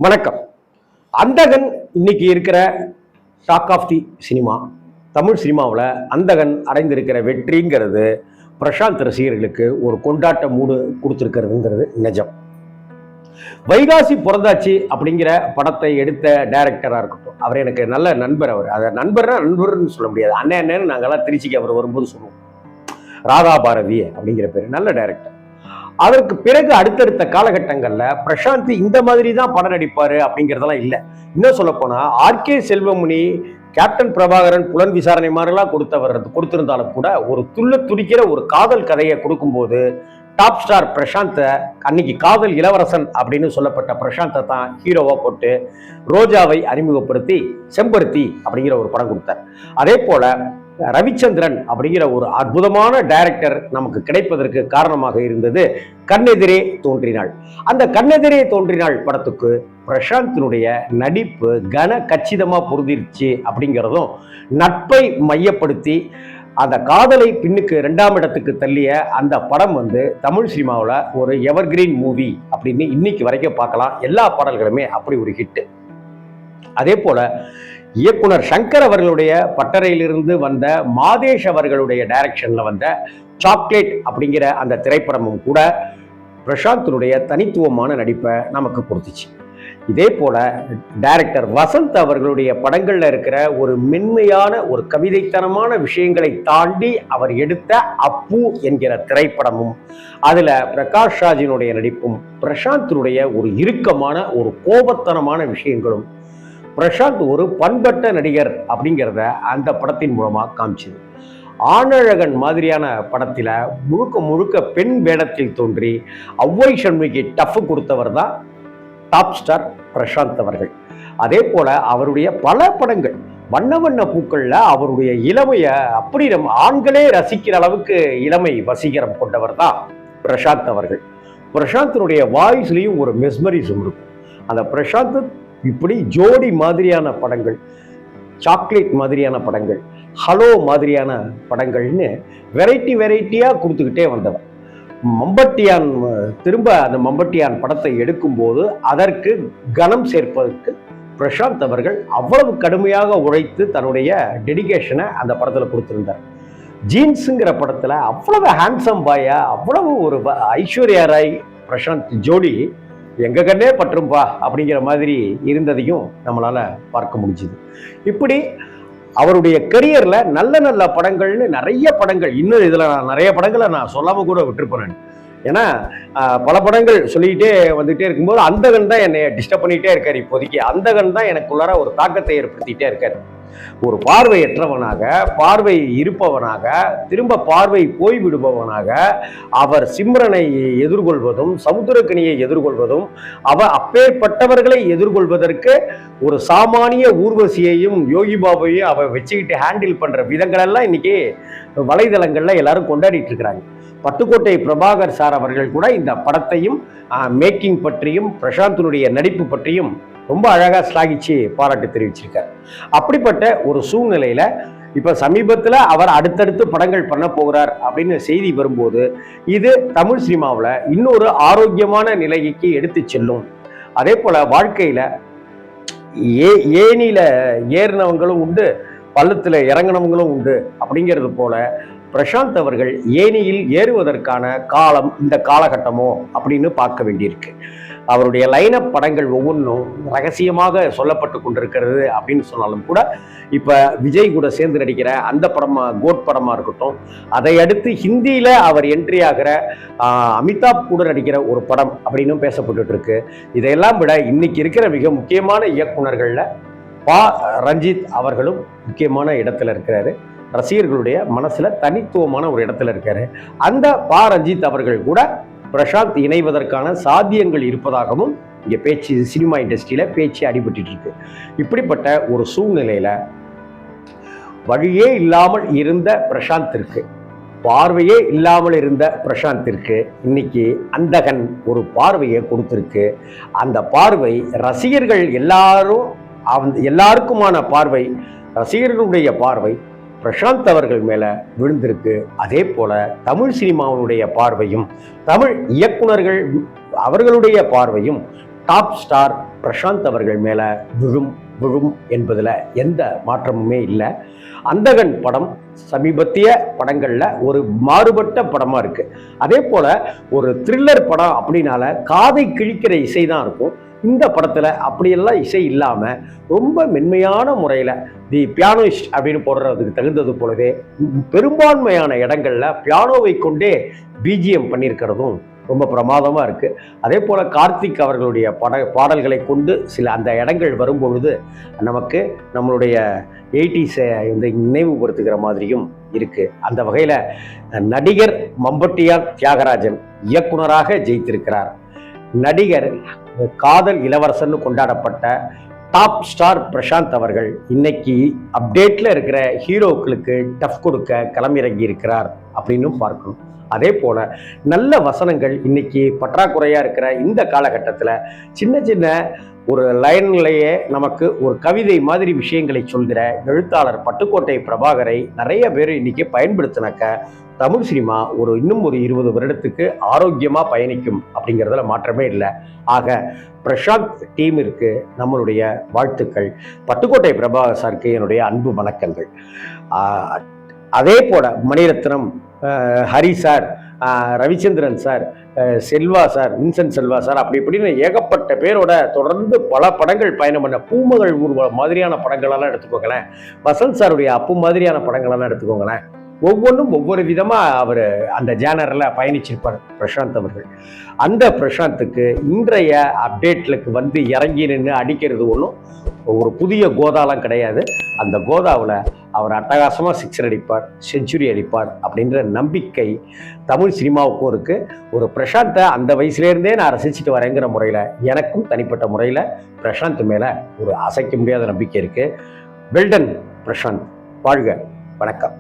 வணக்கம். அந்தகன் இன்னைக்கு இருக்கிற talk of the cinema. Tamil சினிமாவில் அந்தகன் அடைந்திருக்கிற வெற்றிங்கிறது பிரசாந்த் ரசிகர்களுக்கு ஒரு கொண்டாட்ட மூடு கொடுத்துருக்கிறதுங்கிறது நிஜம். வைகாசி பிறந்தாச்சு அப்படிங்கிற படத்தை எடுத்த டைரக்டராக இருக்கட்டும், அவர் எனக்கு நல்ல நண்பர். அவர் அதை நண்பர்னு சொல்ல முடியாது, அண்ணன்னு நாங்கள்லாம் திருச்சிக்கு அவர் வரும்போது சொல்லுவோம். ராதா பாரதி அப்படிங்கிற பேர், நல்ல டைரக்டர். அதற்கு பிறகு அடுத்தடுத்த காலகட்டங்கள்ல பிரசாந்த் இந்த மாதிரி தான் படம் நடிப்பாரு அப்படிங்கிறதெல்லாம் இல்லை. இன்னும் சொல்ல போனா ஆர்கே செல்வமணி, கேப்டன் பிரபாகரன், புலன் விசாரணை மாதிரிலாம் கொடுத்திருந்தாலும் கூட ஒரு துடிக்கிற ஒரு காதல் கதையை கொடுக்கும்போது டாப் ஸ்டார் பிரசாந்தை, அன்னைக்கு காதல் இளவரசன் அப்படின்னு சொல்லப்பட்ட பிரசாந்தை தான் ஹீரோவா போட்டு ரோஜாவை அறிமுகப்படுத்தி செம்பருத்தி அப்படிங்கிற ஒரு படம் கொடுத்தார். அதே போல ரவிச்சந்திரன் அப்படிங்கிற ஒரு அற்புதமான டைரக்டர் நமக்கு கிடைப்பதற்கு காரணமாக இருந்தது கண்ணெதிரே தோன்றினாள். அந்த கண்ணெதிரே தோன்றினாள் படத்துக்கு பிரசாந்தினுடைய நடிப்பு கன கச்சிதமா பொருந்திருச்சு அப்படிங்கிறதும், நட்பை மையப்படுத்தி அந்த காதலை பின்னுக்கு 2ஆம் இடத்துக்கு தள்ளிய அந்த படம் தமிழ் சினிமாவில் ஒரு எவர்கிரீன் மூவி அப்படின்னு இன்னைக்கு வரைக்கும் பார்க்கலாம். எல்லா பாடல்களுமே அப்படி ஒரு ஹிட். அதே போல இயக்குனர் சங்கர் அவர்களுடைய பட்டறையிலிருந்து வந்த மாதேஷ் அவர்களுடைய டைரக்ஷன்ல வந்த சாக்லேட் அப்படிங்கிற அந்த திரைப்படமும் கூட பிரசாந்தினுடைய தனித்துவமான நடிப்பை நமக்கு கொடுத்துச்சு. இதே போல டைரக்டர் வசந்த் அவர்களுடைய படங்கள்ல இருக்கிற ஒரு மென்மையான ஒரு கவிதைத்தனமான விஷயங்களை தாண்டி அவர் எடுத்த அப்பு என்கிற திரைப்படமும், அதுல பிரகாஷ் ராஜினுடைய நடிப்பும், பிரசாந்தினுடைய ஒரு இறுக்கமான ஒரு கோபத்தனமான விஷயங்களும் பிரசாந்த் ஒரு பண்பட்ட நடிகர் அப்படிங்கிறத அந்த படத்தின் மூலமா காமிச்சது. ஆணழகன் மாதிரியான படத்துல முழுக்க பெண் வேடத்தில் தோன்றி ஒளவை சண்முகிக்கு டஃப் கொடுத்தவர் தான் டாப் ஸ்டார் பிரசாந்த் அவர்கள். அதே போல அவருடைய பல படங்கள், வண்ண வண்ண பூக்கள்ல அவருடைய இளமைய அப்படி ஆண்களே ரசிக்கிற அளவுக்கு இளமை வசீகரம் கொண்டவர் தான் பிரசாந்த் அவர்கள். பிரசாந்தினுடைய வாய்ஸ்லயும் ஒரு மெஸ்மரிசம் இருக்கும். அந்த பிரசாந்த் இப்படி ஜோடி மாதிரியான படங்கள், சாக்லேட் மாதிரியான படங்கள், ஹலோ மாதிரியான படங்கள்னு வெரைட்டியா கொடுத்துக்கிட்டே வந்தவர். மம்பட்டியான் திரும்ப அந்த மம்பட்டியான் படத்தை எடுக்கும்போது அதற்கு கனம் சேர்ப்பதற்கு பிரசாந்த் அவர்கள் அவ்வளவு கடுமையாக உழைத்து தன்னுடைய டெடிகேஷனை அந்த படத்துல கொடுத்திருந்தார். ஜீன்ஸுங்கிற படத்துல அவ்வளவு ஹேண்ட்ஸம் பாயா, அவ்வளவு ஒரு ஐஸ்வர்யா ராய் பிரசாந்த் ஜோடி எங்க கண்ணே பற்றும்பா அப்படிங்கிற மாதிரி இருந்ததையும் நம்மளால பார்க்க முடிஞ்சுது. இப்படி அவருடைய கரியர்ல நல்ல படங்கள்னு நிறைய படங்கள், இன்னும் இதுல நிறைய படங்களை நான் சொல்லாம கூட விட்டுருப்பேன். ஏன்னா பல படங்கள் சொல்லிக்கிட்டே வந்துட்டே இருக்கும்போது அந்தகன் தான் என்னை டிஸ்டர்ப் பண்ணிட்டே இருக்காரு. இப்போதைக்கு அந்தகன் தான் எனக்குள்ளார ஒரு தாக்கத்தை ஏற்படுத்திட்டே இருக்காரு. ஒரு பார்வையற்றவனாக, பார்வை இருப்பவனாக, திரும்ப பார்வை போய்விடுபவனாக அவர் சிம்ரனை எதிர்கொள்வதும், சமுத்திரக்கனியை எதிர்கொள்வதும், அப்பேற்பட்டவர்களை எதிர்கொள்வதற்கு ஒரு சாமானிய ஊர்வசியையும் யோகி பாபையும் அவர் வச்சுக்கிட்டு ஹேண்டில் பண்ற விதங்கள் எல்லாம் இன்னைக்கு வலைதளங்கள்ல எல்லாரும் கொண்டாடிட்டு இருக்கிறாங்க. பட்டுக்கோட்டை பிரபாகர் சார் அவர்கள் கூட இந்த படத்தையும் மேக்கிங் பற்றியும் பிரசாந்தினுடைய நடிப்பு பற்றியும் ரொம்ப அழகா ஸ்லாகிச்சு பாராட்டு தெரிவிச்சிருக்கார். அப்படிப்பட்ட ஒரு சூழ்நிலையில இப்ப சமீபத்துல அவர் அடுத்தடுத்து படங்கள் பண்ண போகிறார் அப்படின்னு செய்தி வரும்போது இது தமிழ் சினிமாவில் இன்னொரு ஆரோக்கியமான நிலைக்கு எடுத்து செல்லும். அதே போல வாழ்க்கையில ஏனியில ஏறினவங்களும் உண்டு, பள்ளத்துல இறங்கினவங்களும் உண்டு அப்படிங்கிறது போல பிரசாந்த் அவர்கள் ஏனியில் ஏறுவதற்கான காலம் இந்த காலகட்டமோ அப்படின்னு பார்க்க வேண்டியிருக்கு. அவருடைய லைனப் படங்கள் ஒவ்வொன்றும் ரகசியமாக சொல்லப்பட்டு கொண்டிருக்கிறது அப்படின்னு சொன்னாலும் கூட இப்ப விஜய் கூட சேர்ந்து நடிக்கிற அந்த படமா, கோட் படமா இருக்கட்டும், அதை அடுத்து ஹிந்தியில அவர் என்ட்ரி ஆகிற அமிதாப் கூட நடிக்கிற ஒரு படம் அப்படின்னு பேசப்பட்டு இருக்கு. இதையெல்லாம் விட இன்னைக்கு இருக்கிற மிக முக்கியமான இயக்குனர்கள்ல பா ரஞ்சித் அவர்களும் முக்கியமான இடத்துல இருக்கிறாரு. ரசிகர்களுடைய மனசுல தனித்துவமான ஒரு இடத்துல இருக்காரு. அந்த பா ரஞ்சித் அவர்கள் கூட பிரசாந்த் இணைவதற்கான சாத்தியங்கள் இருப்பதாகவும் இங்க பேச்சு, சினிமா இண்டஸ்ட்ரியில பேச்சு அடிபட்டு இருக்கு. இப்படிப்பட்ட ஒரு சூழ்நிலையில வழியே இல்லாமல் இருந்த பிரசாந்திற்கு, பார்வையே இல்லாமல் இருந்த பிரசாந்திற்கு இன்னைக்கு அந்தகன் ஒரு பார்வையை கொடுத்திருக்கு. அந்த பார்வை ரசிகர்கள் எல்லாருக்குமான பார்வை, ரசிகர்களுடைய பார்வை பிரசாந்த் அவர்கள் மேல விழுந்திருக்கு. அதே போல தமிழ் சினிமாவுடைய பார்வையும், தமிழ் இயக்குனர்கள் அவர்களுடைய பார்வையும் டாப் ஸ்டார் பிரசாந்த் அவர்கள் மேலே விழும் விழும் என்பதில் எந்த மாற்றமுமே இல்லை. அந்தகன் படம் சமீபத்திய படங்களில் ஒரு மாறுபட்ட படமாக இருக்குது. அதே போல் ஒரு த்ரில்லர் படம் அப்படின்னால காதை கிழிக்கிற இசை தான் இருக்கும். இந்த படத்தில் அப்படியெல்லாம் இசை இல்லாமல் ரொம்ப மென்மையான முறையில் தி பியானோயிஸ்ட் அப்படின்னு போடுறதுக்கு தகுந்தது போலவே பெரும்பான்மையான இடங்களில் பியானோவை கொண்டே பிஜிஎம் பண்ணியிருக்கிறதும் ரொம்ப பிரமாதமாக இருக்குது. அதே போல் கார்த்திக் அவர்களுடைய பாடல்களை கொண்டு சில அந்த இடங்கள் வரும்பொழுது நமக்கு நம்மளுடைய 80s இந்த நினைவுபடுத்துகிற மாதிரியும் இருக்குது. அந்த வகையில் நடிகர் மம்பட்டியான் தியாகராஜன் இயக்குனராக ஜெயித்திருக்கிறார். நடிகர் காதல் இளவரசன் கொண்டாடப்பட்ட டாப் ஸ்டார் பிரசாந்த் அவர்கள் இன்னைக்கு அப்டேட்டில் இருக்கிற ஹீரோக்களுக்கு டஃப் கொடுக்க களமிறங்கி இருக்கிறார் அப்படின்னும் பார்க்கணும். அதே போல் நல்ல வசனங்கள் இன்னைக்கு பற்றாக்குறையாக இருக்கிற இந்த காலகட்டத்தில் சின்ன சின்ன ஒரு லைன்லேயே நமக்கு ஒரு கவிதை மாதிரி விஷயங்களை சொல்கிற எழுத்தாளர் பட்டுக்கோட்டை பிரபாகரை நிறைய பேர் இன்னைக்கு பயன்படுத்தினாக்க தமிழ் சினிமா இன்னும் ஒரு 20 வருடத்துக்கு ஆரோக்கியமாக பயணிக்கும் அப்படிங்கிறதுல மாற்றமே இல்லை. ஆக பிரசாந்த் டீமிற்கு நம்மளுடைய வாழ்த்துக்கள். பட்டுக்கோட்டை பிரபாகர் சாருக்கு என்னுடைய அன்பு வணக்கங்கள். அதே போல Mani Ratnam, Hari sir, Ravichandran sir, Selva sir, Vincent Selva sir, அப்படி இப்படின்னு ஏகப்பட்ட பேரோட தொடர்ந்து பல படங்கள் பயணம் பண்ண பூமகள் ஊர்வலம் மாதிரியான படங்களெல்லாம் எடுத்துக்கோங்களேன், வசந்த் சாருடைய அப்பு மாதிரியான படங்களெல்லாம் எடுத்துக்கோங்களேன். ஒவ்வொன்றும் ஒவ்வொரு விதமாக அவர் அந்த ஜேனரில் பயணிச்சிருப்பார் பிரசாந்த் அவர்கள். அந்த பிரசாந்துக்கு இன்றைய அப்டேட்லுக்கு வந்து இறங்கி நின்று அடிக்கிறது ஒன்றும் ஒரு புதிய கோதாலாம் கிடையாது. அந்த கோதாவில் அவர் அட்டகாசமாக சிக்ஸர் அடிப்பார், செஞ்சுரி அடிப்பார் அப்படின்ற நம்பிக்கை தமிழ் சினிமாவுக்கும் இருக்குது. ஒரு பிரசாந்தை அந்த வயசுலேருந்தே நான் ரசிச்சுட்டு வரேங்கிற முறையில் எனக்கும் தனிப்பட்ட முறையில் பிரசாந்த் மேலே ஒரு அசைக்க முடியாத நம்பிக்கை இருக்குது. வெல்டன் பிரசாந்த், வாழ்க, வணக்கம்.